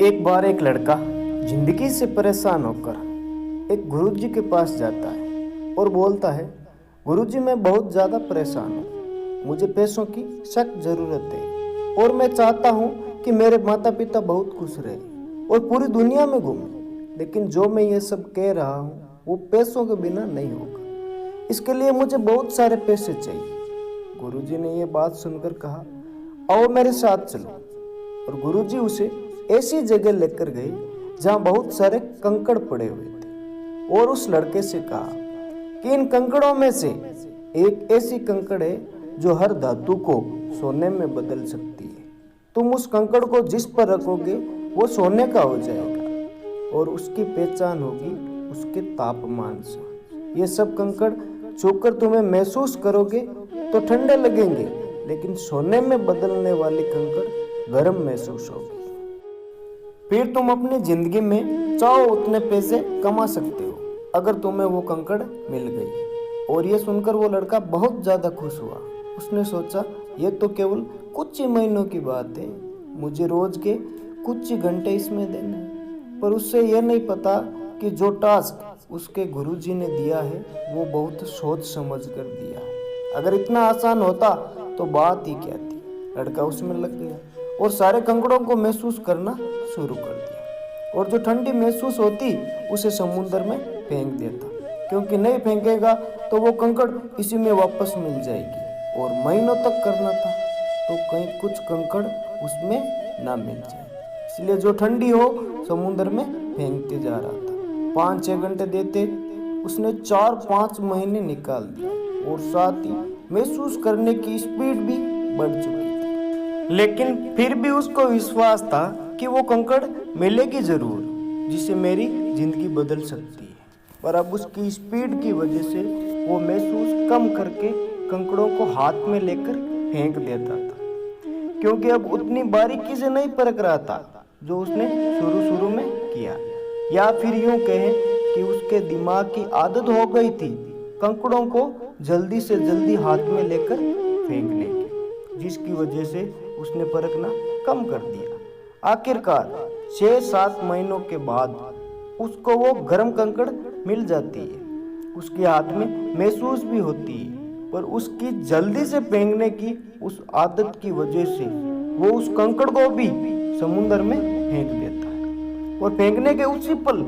एक बार एक लड़का जिंदगी से परेशान होकर एक गुरुजी के पास जाता है और बोलता है, गुरुजी मैं बहुत ज़्यादा परेशान हूँ, मुझे पैसों की सख्त ज़रूरत है और मैं चाहता हूँ कि मेरे माता पिता बहुत खुश रहे और पूरी दुनिया में घूमें, लेकिन जो मैं ये सब कह रहा हूँ वो पैसों के बिना नहीं होगा, इसके लिए मुझे बहुत सारे पैसे चाहिए। गुरुजी ने ये बात सुनकर कहा, आओ मेरे साथ चलो। और गुरुजी उसे ऐसी जगह लेकर गए जहाँ बहुत सारे कंकड़ पड़े हुए थे और उस लड़के से कहा कि इन कंकड़ों में से एक ऐसी कंकड़ है जो हर धातु को सोने में बदल सकती है। तुम उस कंकड़ को जिस पर रखोगे वो सोने का हो जाएगा और उसकी पहचान होगी उसके तापमान से। ये सब कंकड़ छूकर तुम्हें महसूस करोगे तो ठंडे लगेंगे, लेकिन सोने में बदलने वाली कंकड़ गर्म महसूस होगी। फिर तुम अपनी जिंदगी में चाहो उतने पैसे कमा सकते हो अगर तुम्हें वो कंकड़ मिल गई। और ये सुनकर वो लड़का बहुत ज्यादा खुश हुआ। उसने सोचा ये तो केवल कुछ ही महीनों की बात है, मुझे रोज के कुछ ही घंटे इसमें देने हैं। पर उससे यह नहीं पता कि जो टास्क उसके गुरुजी ने दिया है वो बहुत सोच समझ कर दिया है। अगर इतना आसान होता तो बात ही क्या थी। लड़का उसमें लग गया और सारे कंकड़ों को महसूस करना शुरू कर दिया और जो ठंडी महसूस होती उसे समुद्र में फेंक देता, क्योंकि नहीं फेंकेगा तो वो कंकड़ इसी में वापस मिल जाएगी। और महीनों तक करना था तो कहीं कुछ कंकड़ उसमें ना मिल जाए, इसलिए जो ठंडी हो समुद्र में फेंकते जा रहा था। 5-6 घंटे देते उसने 4-5 महीने निकाल दिए और साथ ही महसूस करने की स्पीड भी बढ़ चुकी थी। लेकिन फिर भी उसको विश्वास था कि वो कंकड़ मिलेगी जरूर जिसे मेरी जिंदगी बदल सकती है। पर अब उसकी स्पीड की वजह से वो महसूस कम करके कंकड़ों को हाथ में लेकर फेंक देता था, क्योंकि अब उतनी बारीकी से नहीं परख रहा था जो उसने शुरू में किया। या फिर यूं कहें कि उसके दिमाग की आदत हो गई थी कंकड़ों को जल्दी से जल्दी हाथ में लेकर फेंकने की, जिसकी वजह से उसने परखना कम कर दिया। आखिरकार 6-7 महीनों के बाद उसको वो गर्म कंकड़ मिल जाती है, उसके हाथ में महसूस भी होती है। पर उसकी जल्दी से फेंकने की उस आदत की वजह से वो उस कंकड़ को भी समुद्र में फेंक देता है और फेंकने के उसी पल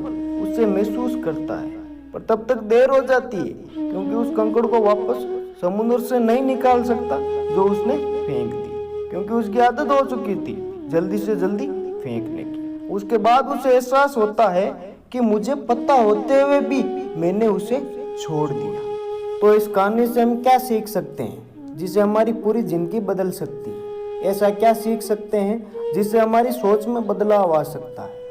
उसे महसूस करता है। पर तब तक देर हो जाती है, क्योंकि उस कंकड़ को वापस समुद्र से नहीं निकाल सकता जो उसने फेंक दी, क्योंकि उसकी आदत हो चुकी थी जल्दी से जल्दी फेंकने की। उसके बाद उसे एहसास होता है कि मुझे पता होते हुए भी मैंने उसे छोड़ दिया। तो इस कहानी से हम क्या सीख सकते हैं जिससे हमारी पूरी जिंदगी बदल सकती है? ऐसा क्या सीख सकते हैं जिससे हमारी सोच में बदलाव आ सकता है?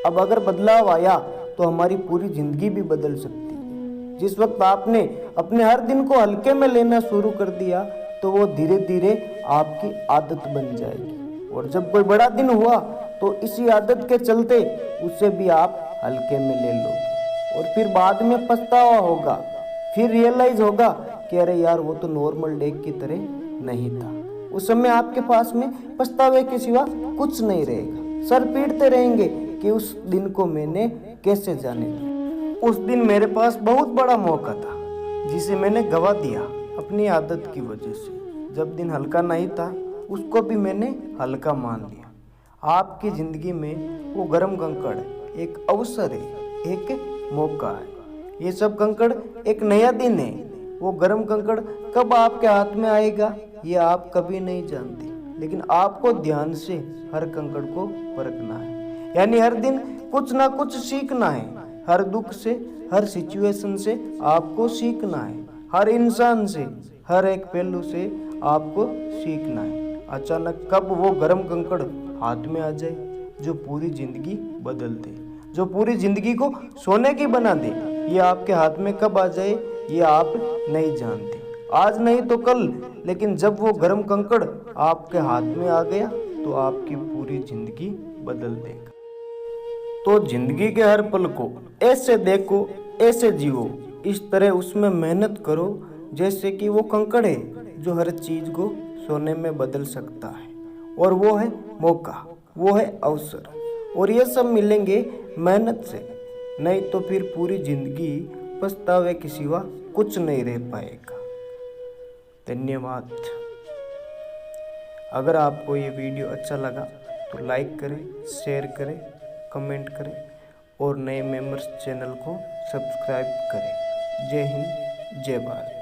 अब अगर बदलाव आया तो हमारी पूरी जिंदगी भी बदल सकती है। जिस वक्त आपने अपने हर दिन को हल्के में लेना शुरू कर दिया तो वो धीरे धीरे आपकी आदत बन जाएगी, और जब कोई बड़ा दिन हुआ तो इसी आदत के चलते उसे भी आप हल्के में ले लोगे और फिर बाद में पछतावा होगा। फिर रियलाइज होगा कि अरे यार वो तो नॉर्मल डे की तरह नहीं था। उस समय आपके पास में पछतावे के सिवा कुछ नहीं रहेगा। सर पीटते रहेंगे कि उस दिन को मैंने कैसे जाने दिया। उस दिन मेरे पास बहुत बड़ा मौका था जिसे मैंने गवा दिया अपनी आदत की वजह से। जब दिन हल्का नहीं था उसको भी मैंने हल्का मान लिया। आपकी जिंदगी में वो गर्म कंकड़ एक अवसर है, एक मौका है। ये सब कंकड़ एक नया दिन है। वो गर्म कंकड़ कब आपके हाथ में आएगा ये आप कभी नहीं जानते, लेकिन आपको ध्यान से हर कंकड़ को परखना है। यानी हर दिन कुछ ना कुछ सीखना है। हर दुख से, हर सिचुएशन से आपको सीखना है। हर इंसान से, हर एक पहलू से आपको सीखना है। अचानक कब वो गर्म कंकड़ हाथ में आ जाए जो पूरी जिंदगी बदल दे, जो पूरी जिंदगी को सोने की बना दे, ये आपके हाथ में कब आ जाए ये आप नहीं जानते। आज नहीं तो कल, लेकिन जब वो गर्म कंकड़ आपके हाथ में आ गया तो आपकी पूरी जिंदगी बदल देगा। तो जिंदगी के हर पल को ऐसे देखो, ऐसे जियो, इस तरह उसमें मेहनत करो जैसे कि वो कंकड़ है जो हर चीज को सोने में बदल सकता है। और वो है मौका, वो है अवसर। और ये सब मिलेंगे मेहनत से, नहीं तो फिर पूरी जिंदगी पछतावे के सिवा कुछ नहीं रह पाएगा। धन्यवाद। अगर आपको ये वीडियो अच्छा लगा तो लाइक करें, शेयर करें, कमेंट करें और नए मेंबर्स चैनल को सब्सक्राइब करें। जय हिंद, जय भारत।